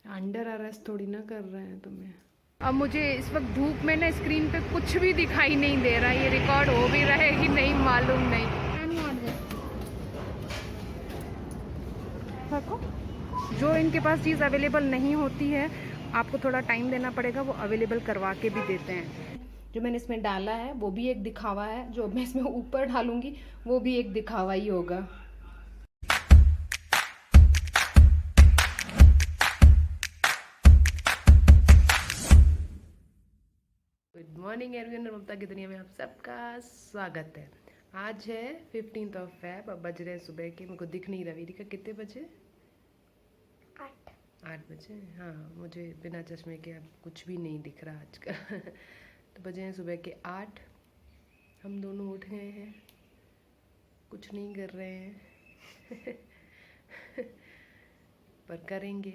Under arrest थोड़ी ना कर रहे हैं तुम्हें। अब मुझे इस वक्त धूप में ना स्क्रीन पे कुछ भी दिखाई नहीं दे रहा, ये रिकॉर्ड हो भी रहा है कि नहीं मालूम नहीं। जो इनके पास चीज़ अवेलेबल नहीं होती है आपको थोड़ा टाइम देना पड़ेगा, वो अवेलेबल करवा के भी देते हैं। जो मैंने इसमें डाला है वो भी एक दिखावा है, जो मैं इसमें ऊपर डालूंगी वो भी एक दिखावा ही होगा। गुड मॉर्निंग एवरीवन, ममता की दुनिया में आप सबका स्वागत है। आज है 15th ऑफ फेब। अब बज रहे हैं सुबह के, मेरे को दिख नहीं रहा वीरिका कितने बजे? 8 बजे। हाँ, मुझे बिना चश्मे के अब कुछ भी नहीं दिख रहा आजकल। तो बजे हैं सुबह के 8। हम दोनों उठ गए हैं, कुछ नहीं कर रहे हैं पर करेंगे।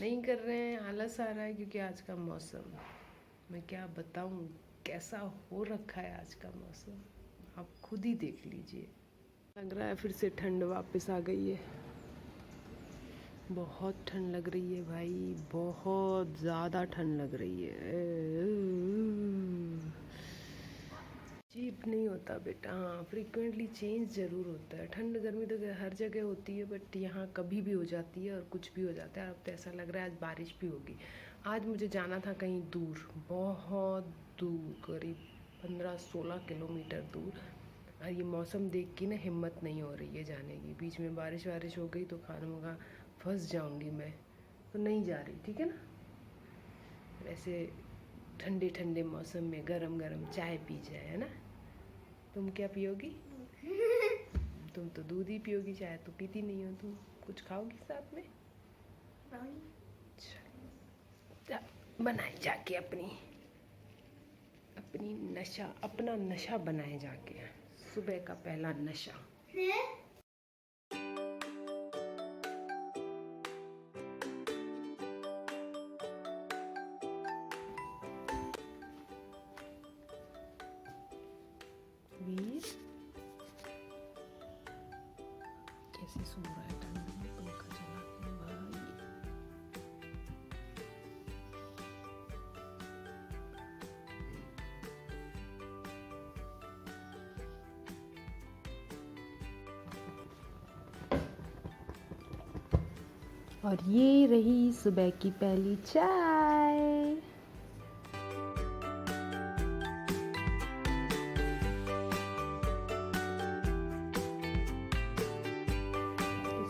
नहीं कर रहे हैं, आलस आ रहा है क्योंकि आज का मौसम, मैं क्या बताऊं कैसा हो रखा है आज का मौसम, आप खुद ही देख लीजिए। लग रहा है फिर से ठंड वापस आ गई है। बहुत ठंड लग रही है भाई, बहुत ज़्यादा ठंड लग रही है। अजीब नहीं होता बेटा, हाँ फ्रीक्वेंटली चेंज ज़रूर होता है। ठंड गर्मी तो हर जगह होती है, बट यहाँ कभी भी हो जाती है और कुछ भी हो जाता है। अब तो ऐसा लग रहा है आज बारिश भी होगी। आज मुझे जाना था कहीं दूर, बहुत दूर, करीब 15-16 किलोमीटर दूर, और ये मौसम देख के ना हिम्मत नहीं हो रही है जाने की। बीच में बारिश वारिश हो गई तो खाना फंस जाऊंगी मैं, तो नहीं जा रही, ठीक है ना। ऐसे ठंडे ठंडे मौसम में गरम गरम चाय पी जाए, है ना। तुम क्या पियोगी? तुम तो दूध ही पियोगी, चाय तो पीती नहीं हो तुम। कुछ खाओगी साथ में? अच्छा, बनाए जाके अपनी नशा, अपना नशा बनाए जाके, सुबह का पहला नशा। कैसे सो रहा है ठंड में, पंखा चला के भाई। और ये रही सुबह की पहली चाय।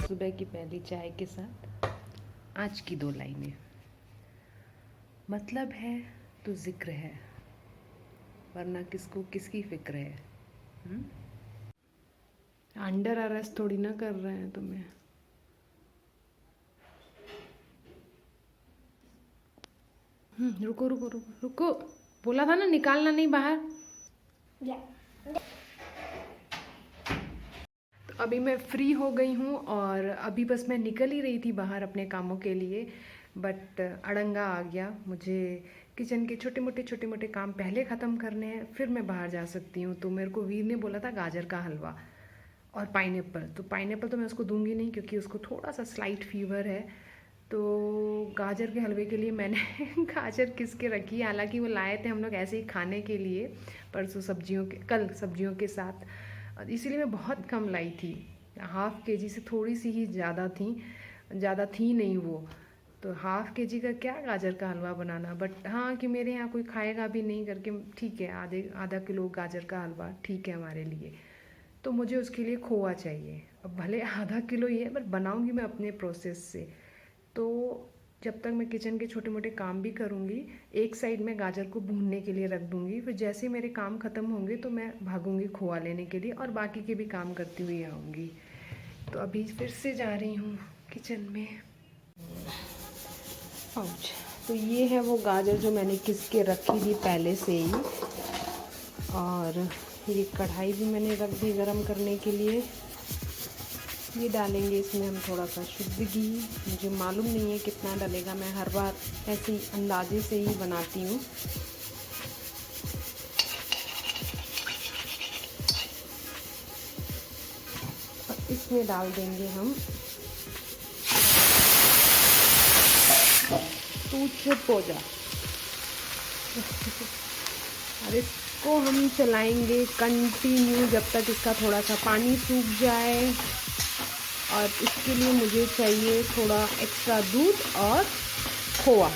सुबह की पहली चाय के साथ आज की 2 लाइनें। मतलब है तो जिक्र है, वरना किसको किसकी फिक्र है। अंडर अरेस्ट थोड़ी ना कर रहे हैं तुम्हें। रुको रुको रुको रुको, बोला था ना निकालना नहीं बाहर। तो अभी मैं फ्री हो गई हूँ और अभी बस मैं निकल ही रही थी बाहर अपने कामों के लिए, बट अड़ंगा आ गया। मुझे किचन के छोटे मोटे काम पहले ख़त्म करने हैं, फिर मैं बाहर जा सकती हूँ। तो मेरे को वीर ने बोला था गाजर का हलवा और पाइनएप्पल, तो पाइनएप्पल तो मैं उसको दूंगी नहीं क्योंकि उसको थोड़ा सा स्लाइट फीवर है। तो गाजर के हलवे के लिए मैंने गाजर किस के रखी, हालांकि वो लाए थे हम लोग ऐसे ही खाने के लिए परसों कल सब्जियों के साथ, इसीलिए मैं बहुत कम लाई थी। ½ kg से थोड़ी सी ही ज़्यादा थी नहीं वो, तो ½ kg का क्या गाजर का हलवा बनाना। बट हाँ कि मेरे यहाँ कोई खाएगा भी नहीं करके, ठीक है, आधा किलो गाजर का हलवा ठीक है हमारे लिए। तो मुझे उसके लिए खोआ चाहिए। अब भले ½ किलो ही है, बट बनाऊँगी मैं अपने प्रोसेस से। तो जब तक मैं किचन के छोटे मोटे काम भी करूँगी, एक साइड में गाजर को भूनने के लिए रख दूँगी। फिर जैसे मेरे काम ख़त्म होंगे तो मैं भागूँगी खोआ लेने के लिए और बाकी के भी काम करती हुई आऊँगी। तो अभी फिर से जा रही हूँ किचन में। पाउच, तो ये है वो गाजर जो मैंने किस के रखी थी पहले से ही, और ये कढ़ाई भी मैंने रख दी गरम करने के लिए। ये डालेंगे इसमें हम थोड़ा सा शुद्ध घी, मुझे मालूम नहीं है कितना डलेगा, मैं हर बार ऐसे ही अंदाजे से ही बनाती हूँ। और इसमें डाल देंगे हम तू चुप हो जा। और इसको हम चलाएंगे कंटिन्यू जब तक इसका थोड़ा सा पानी सूख जाए। और इसके लिए मुझे चाहिए थोड़ा एक्स्ट्रा दूध और खोआ,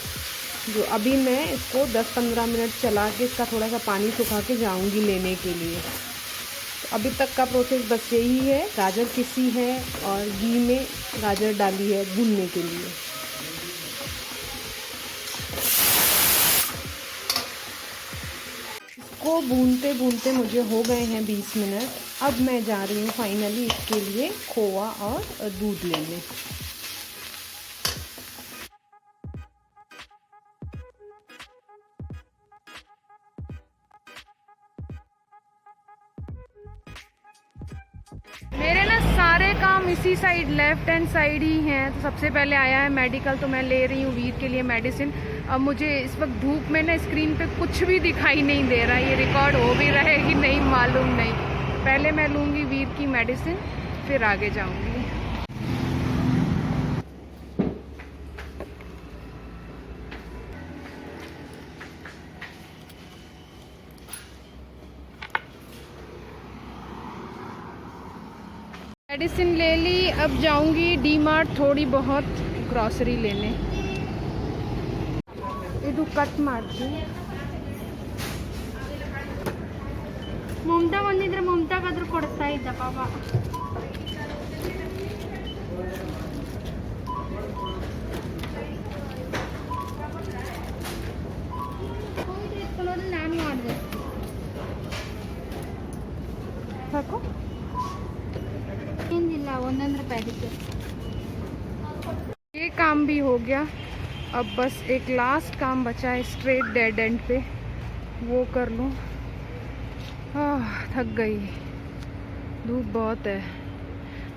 जो अभी मैं इसको 10-15 मिनट चला के इसका थोड़ा सा पानी सुखा के जाऊंगी लेने के लिए। तो अभी तक का प्रोसेस बस यही है, गाजर पिसी है और घी में गाजर डाली है भूनने के लिए। इसको भूनते भूनते मुझे हो गए हैं 20 मिनट। अब मैं जा रही हूँ फाइनली इसके लिए खोआ और दूध लेने। मेरे ना सारे काम इसी साइड लेफ्ट हैंड साइड ही हैं। तो सबसे पहले आया है मेडिकल, तो मैं ले रही हूँ वीर के लिए मेडिसिन। अब मुझे इस वक्त धूप में ना स्क्रीन पे कुछ भी दिखाई नहीं दे रहा, ये रिकॉर्ड हो भी रहा है कि नहीं मालूम नहीं। पहले मैं लूँगी वीर की मेडिसिन, फिर आगे जाऊँगी। मेडिसिन ले ली, अब जाऊंगी डी-मार्ट थोड़ी बहुत ग्रॉसरी लेने। ಇದು ಕಟ್ ಮಾಡ್ತೀನಿ। ಮಮತಾ ಬಂದಿದ್ರೆ ಮಮತಾಗಾದ್ರೂ ಕೊಡ್ತಾ ಇದ್ದ ಪಾಪ. ನಾನು ಮಾಡಿದೆ ಸಾಕು ಏನಿಲ್ಲ, 1 ರೂಪಾಯಿ ಅದಕ್ಕೆ। ये काम भी हो गया, अब बस एक लास्ट काम बचा है स्ट्रेट डेड एंड पे, वो कर लूँ। थक गई, धूप बहुत है।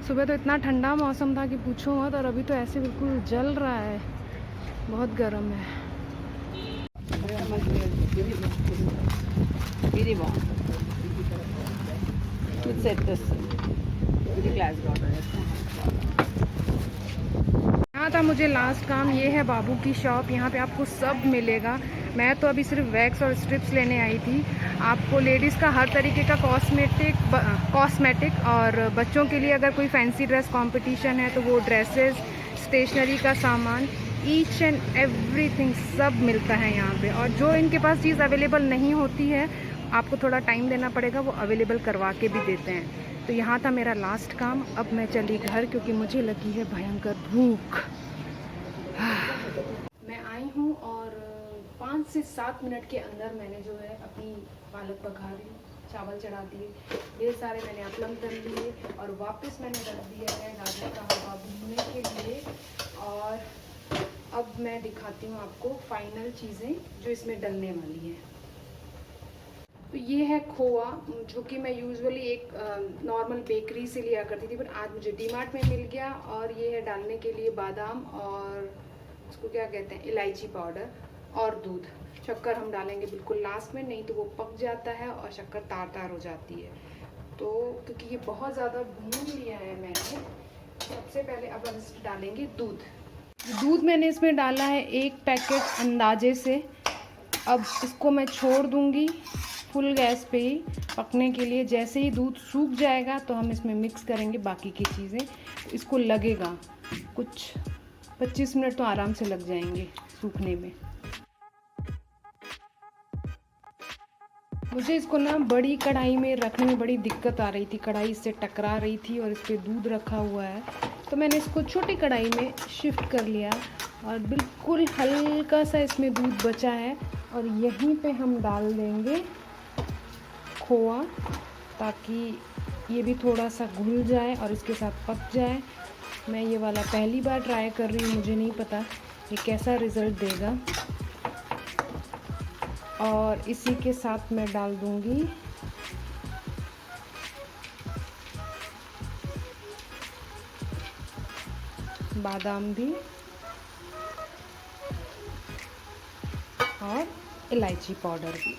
सुबह तो इतना ठंडा मौसम था कि पूछो मत, और अभी तो ऐसे बिल्कुल जल रहा है, बहुत गर्म है। यहाँ था मुझे लास्ट काम, ये है बाबू की शॉप। यहाँ पे आपको सब मिलेगा। मैं तो अभी सिर्फ वैक्स और स्ट्रिप्स लेने आई थी। आपको लेडीज़ का हर तरीके का कॉस्मेटिक और बच्चों के लिए अगर कोई फैंसी ड्रेस कंपटीशन है तो वो ड्रेसेस, स्टेशनरी का सामान, ईच एंड एवरीथिंग सब मिलता है यहाँ पे। और जो इनके पास चीज़ अवेलेबल नहीं होती है, आपको थोड़ा टाइम देना पड़ेगा, वो अवेलेबल करवा के भी देते हैं। तो यहाँ था मेरा लास्ट काम। अब मैं चली घर क्योंकि मुझे लगी है भयंकर भूख। मैं आई हूँ और 5 से 7 मिनट के अंदर मैंने जो है अपनी पालक पका ली, चावल चढ़ा दिए, ढेर सारे मैंने अपलम कर लिए और वापस मैंने रख दिया है गाजर का हलवा भूनने के लिए। और अब मैं दिखाती हूँ आपको फाइनल चीज़ें जो इसमें डलने वाली हैं। तो ये है खोआ, जो कि मैं यूजुअली एक नॉर्मल बेकरी से लिया करती थी, पर आज मुझे डी-मार्ट में मिल गया। और ये है डालने के लिए बादाम और उसको क्या कहते हैं, इलायची पाउडर और दूध। शक्कर हम डालेंगे बिल्कुल लास्ट में, नहीं तो वो पक जाता है और शक्कर तार तार हो जाती है। तो क्योंकि ये बहुत ज़्यादा भून लिया है मैंने, सबसे पहले अब हम इसमें डालेंगे दूध। दूध मैंने इसमें डाला है 1 पैकेट अंदाजे से। अब इसको मैं छोड़ दूँगी फुल गैस पे ही पकने के लिए। जैसे ही दूध सूख जाएगा तो हम इसमें मिक्स करेंगे बाकी की चीज़ें। इसको लगेगा कुछ 25 मिनट तो आराम से लग जाएंगे सूखने में। मुझे इसको ना बड़ी कढ़ाई में रखने में बड़ी दिक्कत आ रही थी, कढ़ाई इससे टकरा रही थी और इस पर दूध रखा हुआ है। तो मैंने इसको छोटी कढ़ाई में शिफ्ट कर लिया और बिल्कुल हल्का सा इसमें दूध बचा है और यहीं पे हम डाल देंगे खोआ, ताकि ये भी थोड़ा सा घुल जाए और इसके साथ पक जाए। मैं ये वाला पहली बार ट्राई कर रही हूँ, मुझे नहीं पता ये कैसा रिज़ल्ट देगा। और इसी के साथ मैं डाल दूँगी बादाम भी और इलायची पाउडर भी।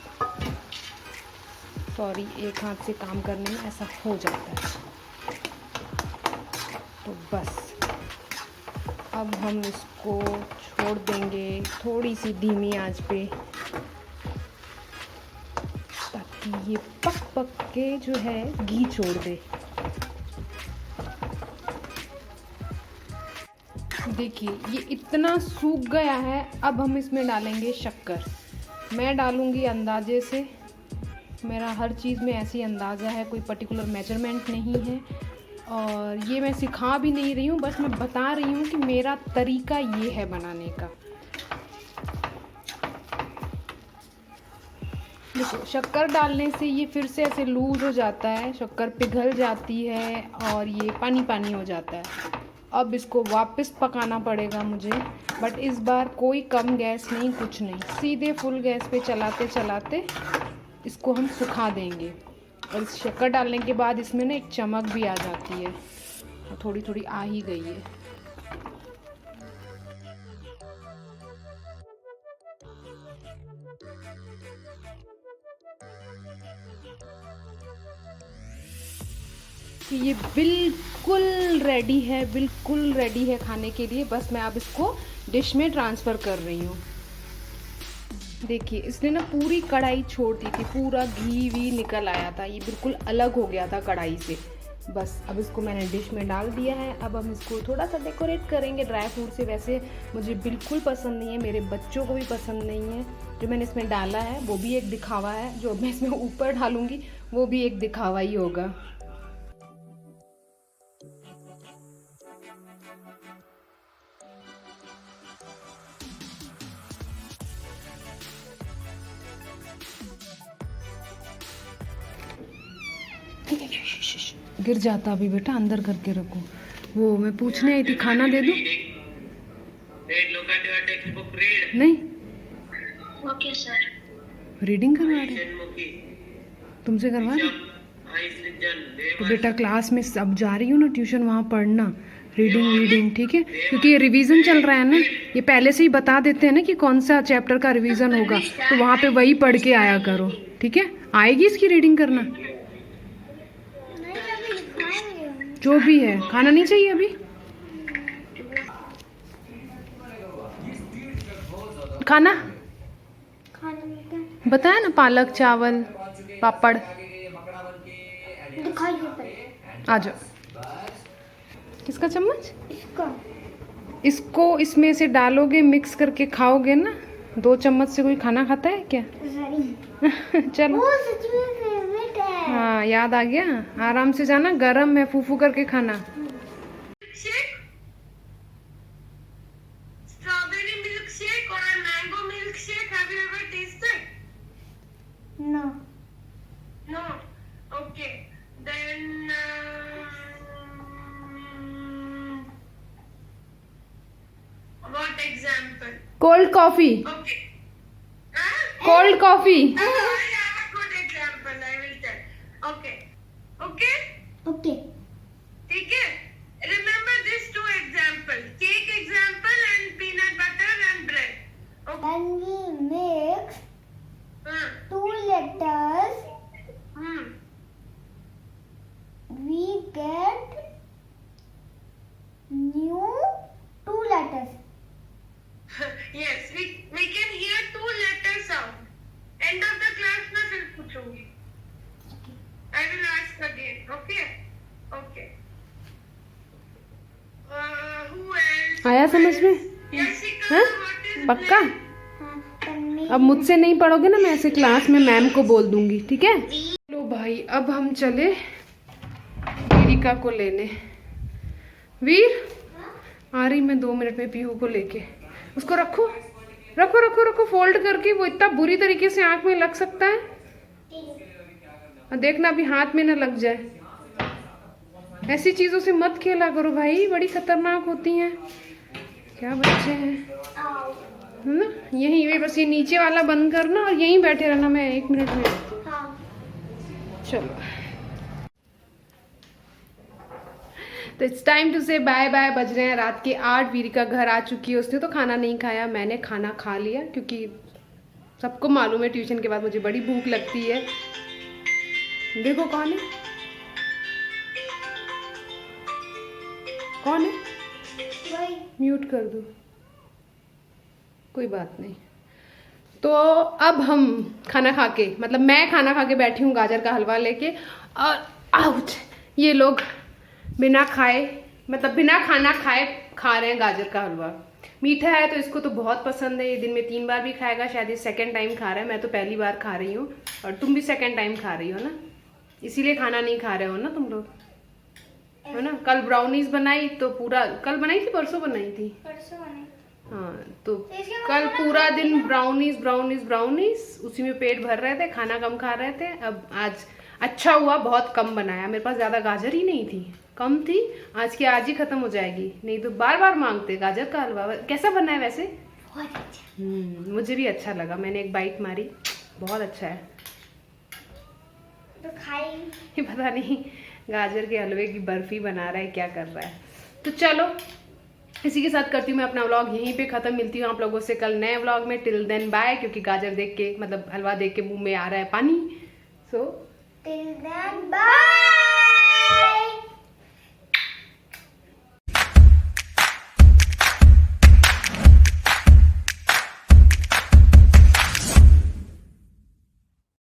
सॉरी, एक हाथ से काम करने में ऐसा हो जाता है। तो बस अब हम इसको छोड़ देंगे थोड़ी सी धीमी आंच पे, ताकि ये पक पक के जो है घी छोड़ दे। देखिए ये इतना सूख गया है। अब हम इसमें डालेंगे शक्कर। मैं डालूँगी अंदाजे से, मेरा हर चीज़ में ऐसी अंदाज़ा है, कोई पर्टिकुलर मेजरमेंट नहीं है। और ये मैं सिखा भी नहीं रही हूँ, बस मैं बता रही हूँ कि मेरा तरीका ये है बनाने का। देखो शक्कर डालने से ये फिर से ऐसे लूज हो जाता है, शक्कर पिघल जाती है और ये पानी पानी हो जाता है। अब इसको वापस पकाना पड़ेगा मुझे, बट इस बार कोई कम गैस नहीं, कुछ नहीं, सीधे फुल गैस पे चलाते चलाते इसको हम सुखा देंगे। और इस शक्कर डालने के बाद इसमें ना एक चमक भी आ जाती है, थोड़ी थोड़ी आ ही गई है। ये बिल्कुल रेडी है, बिल्कुल रेडी है खाने के लिए। बस मैं अब इसको डिश में ट्रांसफ़र कर रही हूँ। देखिए इसने ना पूरी कढ़ाई छोड़ दी थी, पूरा घी वी निकल आया था, ये बिल्कुल अलग हो गया था कढ़ाई से। बस अब इसको मैंने डिश में डाल दिया है। अब हम इसको थोड़ा सा डेकोरेट करेंगे ड्राई फ्रूट से। वैसे मुझे बिल्कुल पसंद नहीं है, मेरे बच्चों को भी पसंद नहीं है। जो मैंने इसमें डाला है वो भी एक दिखावा है, जो मैं इसमें ऊपर डालूँगी वो भी एक दिखावा ही होगा। गिर जाता अभी बेटा, अंदर करके रखो। वो मैं पूछने आई थी, खाना दे दूं? नहीं ओके सर। रीडिंग करवा रहे तुमसे करवा रहे? तो बेटा क्लास में अब जा रही हूँ ना ट्यूशन, वहाँ पढ़ना रीडिंग, ठीक है? क्योंकि ये रिवीजन चल रहा है ना, ये पहले से ही बता देते हैं ना कि कौन सा चैप्टर का रिवीजन होगा, तो वहाँ पे वही पढ़ के आया करो, ठीक है? आएगी इसकी रीडिंग करना? जो भी है, खाना नहीं चाहिए अभी? खाना बताया ना, पालक चावल पापड़। आ जाओ। किसका चम्मच? इसको इसमें से डालोगे, मिक्स करके खाओगे ना। 2 चम्मच से कोई खाना खाता है क्या? चलो वो सच में फेवरेट है। हाँ याद आ गया। आराम से जाना, गरम है, फूफू करके खाना। Strawberry milkshake or a mango milkshake? Have you ever tasted? No. No. Okay. Then what example? Cold coffee. Okay. Huh? Cold coffee. I have a good example. I will tell. Okay. Okay. Okay. ठीक है. Remember these 2 examples. Cake example and peanut butter and bread. Okay. When we mix हाँ. 2 letters, Hmm. we get new 2 letters. Yes, we can hear 2 letter sound. End of the class में फिर पूछूंगी. I will ask again. Okay. Okay. Who else? आया समझ में? Jessica, हाँ? what is पक्का? हाँ, पन्नी। अब मुझसे नहीं पढ़ोगे ना, मैं ऐसे क्लास में मैम को बोल दूंगी, ठीक है? लो भाई, अब हम चले वीरिका को लेने। वीर आ रही मैं 2 मिनट में पीहू को लेके। उसको रखो रखो रखो रखो फोल्ड करके। वो इतना बुरी तरीके से आंख में लग सकता है, और देखना अभी हाथ में ना लग जाए। ऐसी चीजों से मत खेला करो भाई, बड़ी खतरनाक होती हैं। क्या बच्चे हैं, है ना? यहीं बस ये नीचे वाला बंद करना और यहीं बैठे रहना। मैं 1 मिनट में आती हूँ। हाँ। चलो, तो इट्स टाइम टू से बाय बाय। बज रहे हैं रात के 8। वीरिका घर आ चुकी है, उसने तो खाना नहीं खाया, मैंने खाना खा लिया, क्योंकि सबको मालूम है ट्यूशन के बाद मुझे बड़ी भूख लगती है। देखो कौन है, कौन है? म्यूट कर दो, कोई बात नहीं। तो अब हम खाना खा के, मतलब मैं खाना खा के बैठी हूँ गाजर का हलवा लेके, और आउच, ये लोग बिना खाए, मतलब बिना खाना खाए खा रहे हैं गाजर का हलवा। मीठा है तो इसको तो बहुत पसंद है, ये दिन में 3 बार भी खाएगा, शायद ये सेकंड टाइम खा रहा है। मैं तो पहली बार खा रही हूँ और तुम भी सेकंड टाइम खा रही हो ना, इसीलिए खाना नहीं खा रहे हो ना तुम लोग, है ना। कल ब्राउनीज बनाई तो पूरा, कल बनाई थी परसों बनाई थी, परसों बने। हाँ, तो कल पूरा दिन ब्राउनीज ब्राउनीज ब्राउनीज, उसी में पेट भर रहे थे, खाना कम खा रहे थे। अब आज अच्छा हुआ बहुत कम बनाया, मेरे पास ज़्यादा गाजर ही नहीं थी, कम थी, आज की आज ही खत्म हो जाएगी, नहीं तो बार बार मांगते गाजर का हलवा। कैसा बना है वैसे? बहुत अच्छा। मुझे भी अच्छा लगा, मैंने एक बाइट मारी, बहुत अच्छा है। तो खाई। ये पता नहीं गाजर के हलवे की बर्फी बना रहा है, क्या कर रहा है। तो चलो इसी के साथ करती हूँ मैं अपना व्लॉग यहीं पे खत्म। मिलती हूँ आप लोगों से कल नए व्लॉग में। टिल देन बाय, क्योंकि गाजर देख के, मतलब हलवा देख के मुंह में आ रहा है पानी। So till then bye.